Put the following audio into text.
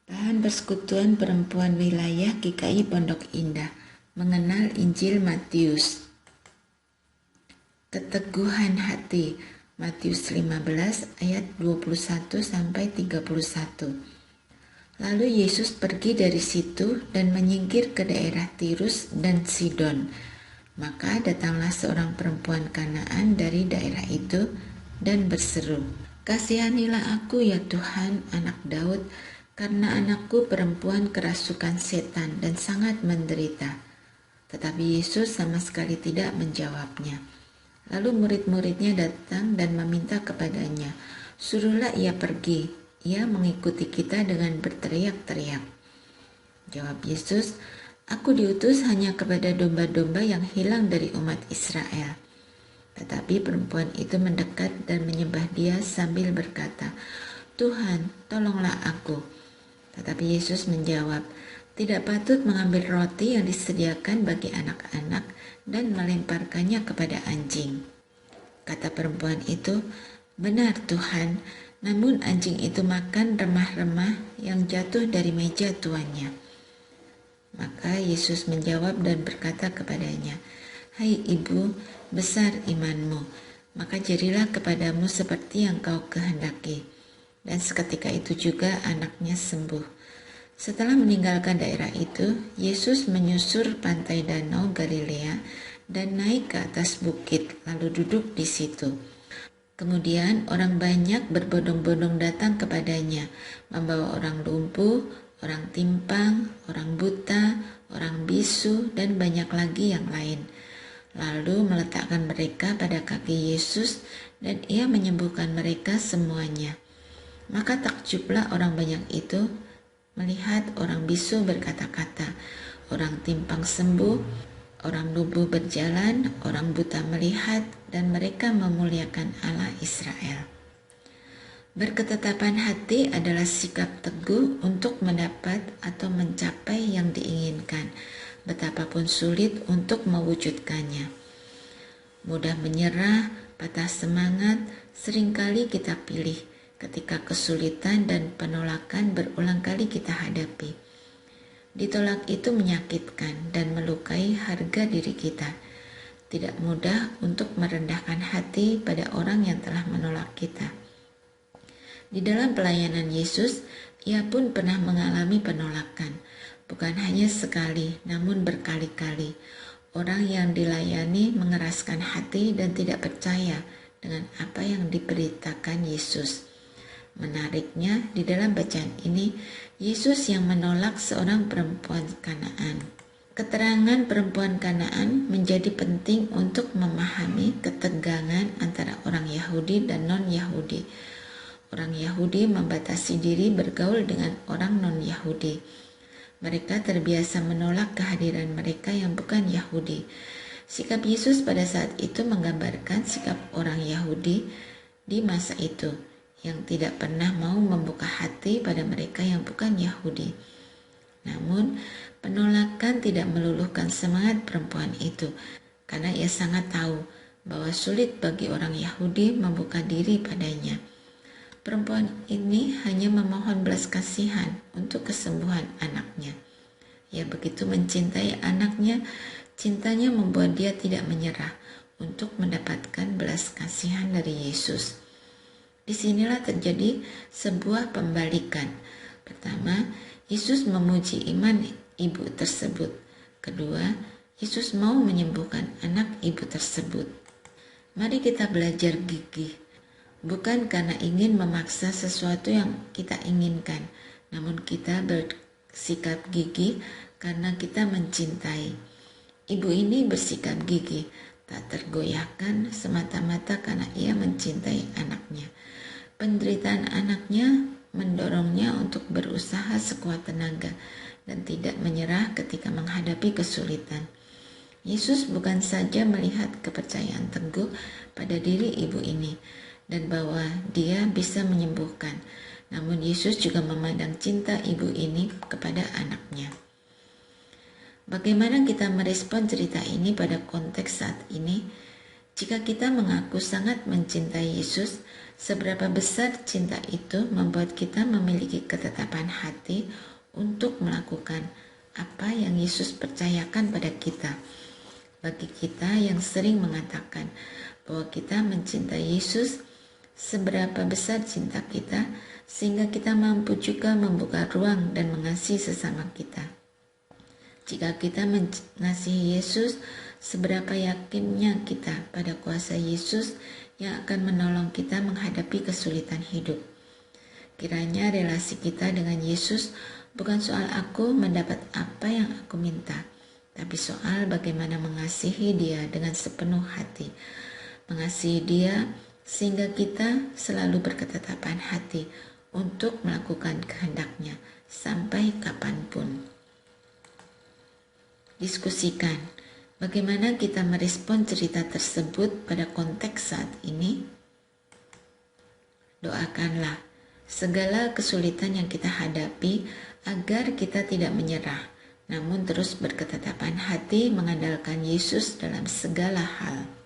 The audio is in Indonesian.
Tahan Persekutuan Perempuan Wilayah GKI Pondok Indah mengenal Injil Matius. Keteguhan hati, Matius 15 ayat 21 sampai 31. Lalu Yesus pergi dari situ dan menyingkir ke daerah Tirus dan Sidon. Maka datanglah seorang perempuan Kanaan dari daerah itu dan berseru, "Kasihanilah aku ya Tuhan, anak Daud, karena anakku perempuan kerasukan setan dan sangat menderita." Tetapi Yesus sama sekali tidak menjawabnya. Lalu murid-muridnya datang dan meminta kepadanya, "Suruhlah ia pergi, ia mengikuti kita dengan berteriak-teriak." Jawab Yesus, "Aku diutus hanya kepada domba-domba yang hilang dari umat Israel." Tetapi perempuan itu mendekat dan menyembah Dia sambil berkata, "Tuhan, tolonglah aku." Tetapi Yesus menjawab, "Tidak patut mengambil roti yang disediakan bagi anak-anak dan melemparkannya kepada anjing." Kata perempuan itu, "Benar Tuhan, namun anjing itu makan remah-remah yang jatuh dari meja tuannya." Maka Yesus menjawab dan berkata kepadanya, "Hai ibu, besar imanmu, maka jadilah kepadamu seperti yang kau kehendaki." Dan seketika itu juga anaknya sembuh. Setelah meninggalkan daerah itu, Yesus menyusur pantai danau Galilea dan naik ke atas bukit, lalu duduk di situ. Kemudian orang banyak berbondong-bondong datang kepadanya, membawa orang lumpuh, orang timpang, orang buta, orang bisu, dan banyak lagi yang lain. Lalu meletakkan mereka pada kaki Yesus dan Ia menyembuhkan mereka semuanya. Maka takjublah orang banyak itu melihat orang bisu berkata-kata, orang timpang sembuh, orang lumpuh berjalan, orang buta melihat, dan mereka memuliakan Allah Israel. Berketetapan hati adalah sikap teguh untuk mendapat atau mencapai yang diinginkan, betapapun sulit untuk mewujudkannya. Mudah menyerah, patah semangat, seringkali kita pilih ketika kesulitan dan penolakan berulang kali kita hadapi. Ditolak itu menyakitkan dan melukai harga diri kita. Tidak mudah untuk merendahkan hati pada orang yang telah menolak kita. Di dalam pelayanan Yesus, Ia pun pernah mengalami penolakan, bukan hanya sekali, namun berkali-kali. Orang yang dilayani mengeraskan hati dan tidak percaya dengan apa yang diberitakan Yesus. Menariknya, di dalam bacaan ini, Yesus yang menolak seorang perempuan Kanaan. Keterangan perempuan Kanaan menjadi penting untuk memahami ketegangan antara orang Yahudi dan non-Yahudi. Orang Yahudi membatasi diri bergaul dengan orang non-Yahudi. Mereka terbiasa menolak kehadiran mereka yang bukan Yahudi. Sikap Yesus pada saat itu menggambarkan sikap orang Yahudi di masa itu, yang tidak pernah mau membuka hati pada mereka yang bukan Yahudi. Namun, penolakan tidak meluluhkan semangat perempuan itu, karena ia sangat tahu bahwa sulit bagi orang Yahudi membuka diri padanya. Perempuan ini hanya memohon belas kasihan untuk kesembuhan anaknya. Ia begitu mencintai anaknya, cintanya membuat dia tidak menyerah untuk mendapatkan belas kasihan dari Yesus. Disinilah terjadi sebuah pembalikan. Pertama, Yesus memuji iman ibu tersebut. Kedua, Yesus mau menyembuhkan anak ibu tersebut. Mari kita belajar gigih, bukan karena ingin memaksa sesuatu yang kita inginkan, namun kita bersikap gigih karena kita mencintai. Ibu ini bersikap gigih, tak tergoyahkan semata-mata karena ia mencintai anaknya. Penderitaan anaknya mendorongnya untuk berusaha sekuat tenaga dan tidak menyerah ketika menghadapi kesulitan. Yesus bukan saja melihat kepercayaan teguh pada diri ibu ini dan bahwa dia bisa menyembuhkan, namun Yesus juga memandang cinta ibu ini kepada anaknya. Bagaimana kita merespon cerita ini pada konteks saat ini? Jika kita mengaku sangat mencintai Yesus, Seberapa besar cinta itu membuat kita memiliki ketetapan hati untuk melakukan apa yang Yesus percayakan pada kita. Bagi kita yang sering mengatakan bahwa kita mencintai Yesus, seberapa besar cinta kita sehingga kita mampu juga membuka ruang dan mengasihi sesama kita. Jika kita mengasihi Yesus, seberapa yakinnya kita pada kuasa Yesus yang akan menolong kita menghadapi kesulitan hidup. Kiranya relasi kita dengan Yesus bukan soal aku mendapat apa yang aku minta, tapi soal bagaimana mengasihi Dia dengan sepenuh hati. Mengasihi Dia sehingga kita selalu berketetapan hati untuk melakukan kehendak-Nya sampai kapanpun. Diskusikan bagaimana kita merespon cerita tersebut pada konteks saat ini. Doakanlah segala kesulitan yang kita hadapi agar kita tidak menyerah, namun terus berketetapan hati mengandalkan Yesus dalam segala hal.